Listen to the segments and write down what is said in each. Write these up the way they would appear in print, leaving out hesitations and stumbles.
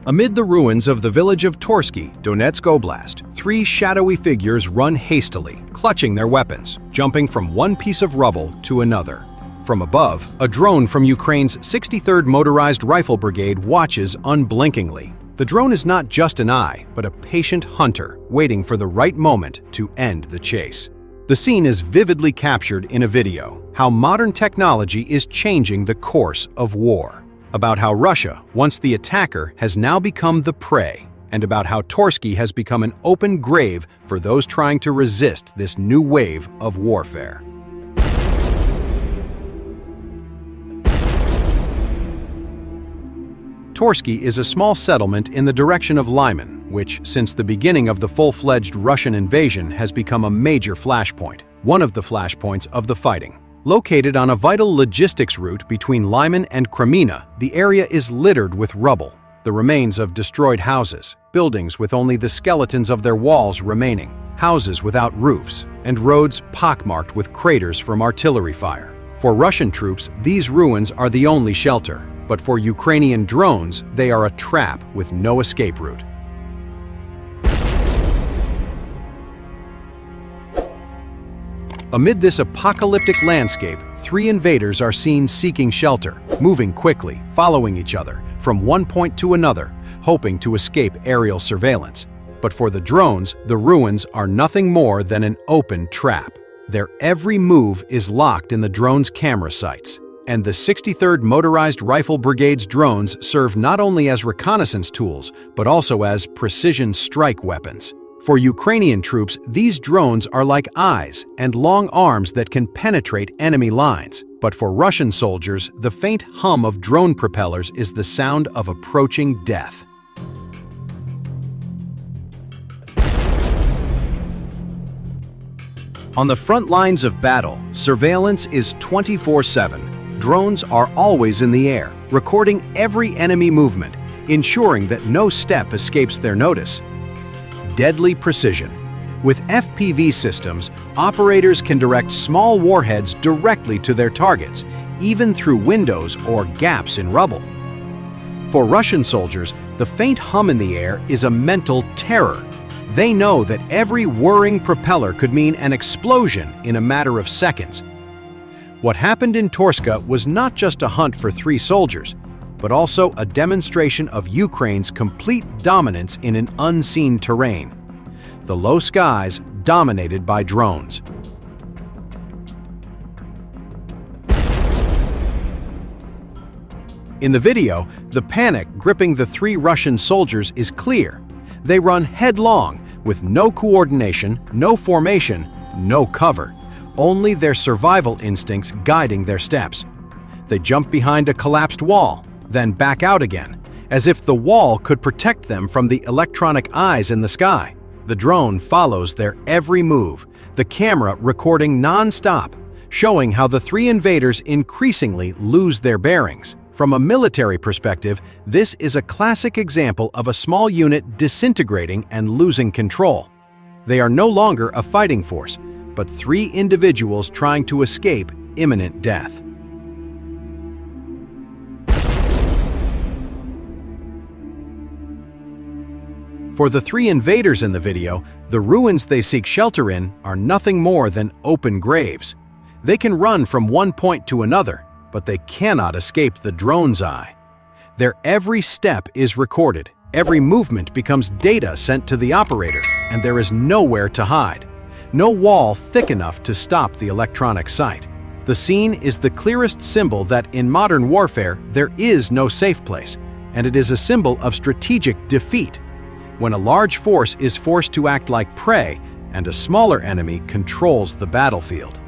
Amid the ruins of the village of Torski, Donetsk Oblast, three shadowy figures run hastily, clutching their weapons, jumping from one piece of rubble to another. From above, a drone from Ukraine's 63rd Motorized Rifle Brigade watches unblinkingly. The drone is not just an eye, but a patient hunter waiting for the right moment to end the chase. The scene is vividly captured in a video, how modern technology is changing the course of war. About how Russia, once the attacker, has now become the prey, and about how Torski has become an open grave for those trying to resist this new wave of warfare. Torski is a small settlement in the direction of Lyman, which, since the beginning of the full-fledged Russian invasion, has become a major flashpoint, one of the flashpoints of the fighting. Located on a vital logistics route between Lyman and Kreminna, the area is littered with rubble, the remains of destroyed houses, buildings with only the skeletons of their walls remaining, houses without roofs, and roads pockmarked with craters from artillery fire. For Russian troops, these ruins are the only shelter, but for Ukrainian drones, they are a trap with no escape route. Amid this apocalyptic landscape, three invaders are seen seeking shelter, moving quickly, following each other, from one point to another, hoping to escape aerial surveillance. But for the drones, the ruins are nothing more than an open trap. Their every move is locked in the drones' camera sights. And the 63rd Motorized Rifle Brigade's drones serve not only as reconnaissance tools, but also as precision strike weapons. For Ukrainian troops, these drones are like eyes and long arms that can penetrate enemy lines. But for Russian soldiers, the faint hum of drone propellers is the sound of approaching death. On the front lines of battle, surveillance is 24/7. Drones are always in the air, recording every enemy movement, ensuring that no step escapes their notice. Deadly precision. With FPV systems, operators can direct small warheads directly to their targets, even through windows or gaps in rubble. For Russian soldiers, the faint hum in the air is a mental terror. They know that every whirring propeller could mean an explosion in a matter of seconds. What happened in Torske was not just a hunt for three soldiers, but also a demonstration of Ukraine's complete dominance in an unseen terrain. The low skies dominated by drones. In the video, the panic gripping the three Russian soldiers is clear. They run headlong, with no coordination, no formation, no cover, only their survival instincts guiding their steps. They jump behind a collapsed wall, then back out again, as if the wall could protect them from the electronic eyes in the sky. The drone follows their every move, the camera recording non-stop, showing how the three invaders increasingly lose their bearings. From a military perspective, this is a classic example of a small unit disintegrating and losing control. They are no longer a fighting force, but three individuals trying to escape imminent death. For the three invaders in the video, the ruins they seek shelter in are nothing more than open graves. They can run from one point to another, but they cannot escape the drone's eye. Their every step is recorded, every movement becomes data sent to the operator, and there is nowhere to hide. No wall thick enough to stop the electronic sight. The scene is the clearest symbol that in modern warfare there is no safe place, and it is a symbol of strategic defeat, when a large force is forced to act like prey and a smaller enemy controls the battlefield.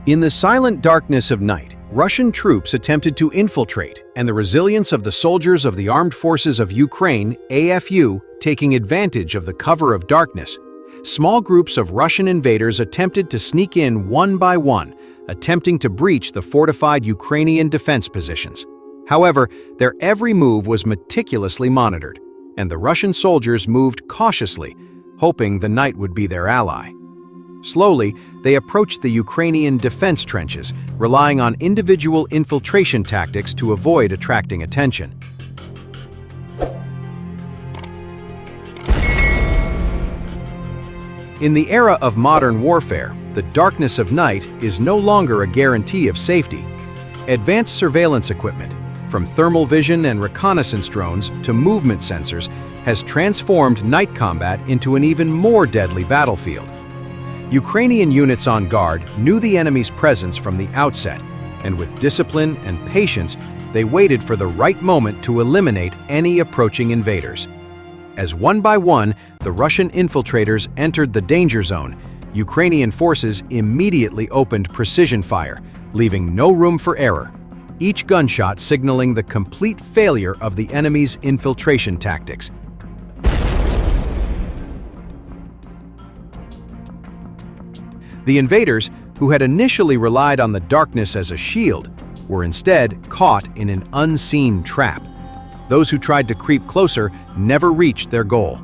In the silent darkness of night, Russian troops attempted to infiltrate, and the resilience of the soldiers of the Armed Forces of Ukraine, AFU, taking advantage of the cover of darkness. Small groups of Russian invaders attempted to sneak in one by one, attempting to breach the fortified Ukrainian defense positions. However, their every move was meticulously monitored, and the Russian soldiers moved cautiously, hoping the night would be their ally. Slowly, they approached the Ukrainian defense trenches, relying on individual infiltration tactics to avoid attracting attention. In the era of modern warfare, the darkness of night is no longer a guarantee of safety. Advanced surveillance equipment, from thermal vision and reconnaissance drones to movement sensors, has transformed night combat into an even more deadly battlefield. Ukrainian units on guard knew the enemy's presence from the outset, and with discipline and patience, they waited for the right moment to eliminate any approaching invaders. As one by one, the Russian infiltrators entered the danger zone, Ukrainian forces immediately opened precision fire, leaving no room for error, each gunshot signaling the complete failure of the enemy's infiltration tactics. The invaders, who had initially relied on the darkness as a shield, were instead caught in an unseen trap. Those who tried to creep closer never reached their goal.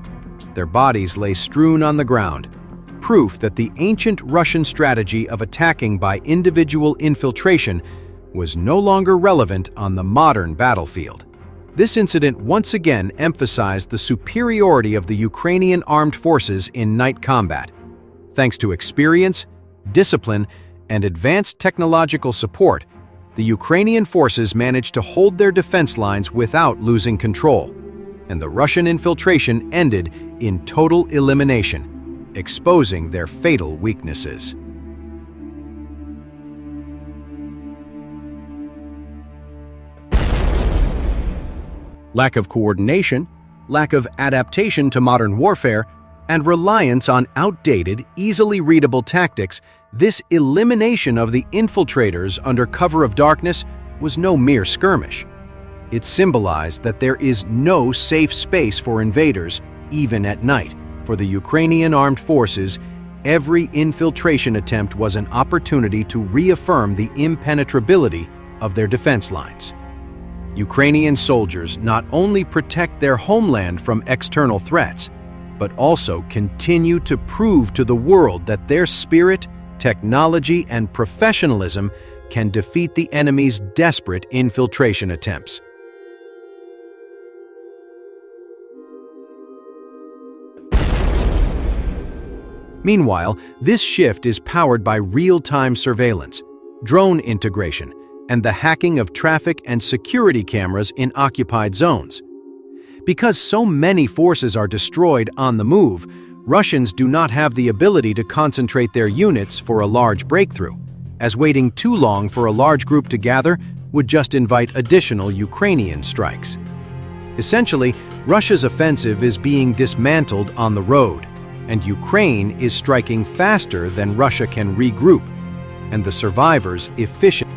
Their bodies lay strewn on the ground, proof that the ancient Russian strategy of attacking by individual infiltration was no longer relevant on the modern battlefield. This incident once again emphasized the superiority of the Ukrainian armed forces in night combat. Thanks to experience, discipline, and advanced technological support, the Ukrainian forces managed to hold their defense lines without losing control, and the Russian infiltration ended in total elimination, exposing their fatal weaknesses. Lack of coordination, lack of adaptation to modern warfare, and reliance on outdated, easily readable tactics, this elimination of the infiltrators under cover of darkness was no mere skirmish. It symbolized that there is no safe space for invaders, even at night. For the Ukrainian armed forces, every infiltration attempt was an opportunity to reaffirm the impenetrability of their defense lines. Ukrainian soldiers not only protect their homeland from external threats, but also continue to prove to the world that their spirit, technology, and professionalism can defeat the enemy's desperate infiltration attempts. Meanwhile, this shift is powered by real-time surveillance, drone integration, and the hacking of traffic and security cameras in occupied zones. Because so many forces are destroyed on the move, Russians do not have the ability to concentrate their units for a large breakthrough, as waiting too long for a large group to gather would just invite additional Ukrainian strikes. Essentially, Russia's offensive is being dismantled on the road, and Ukraine is striking faster than Russia can regroup, and the survivors efficiently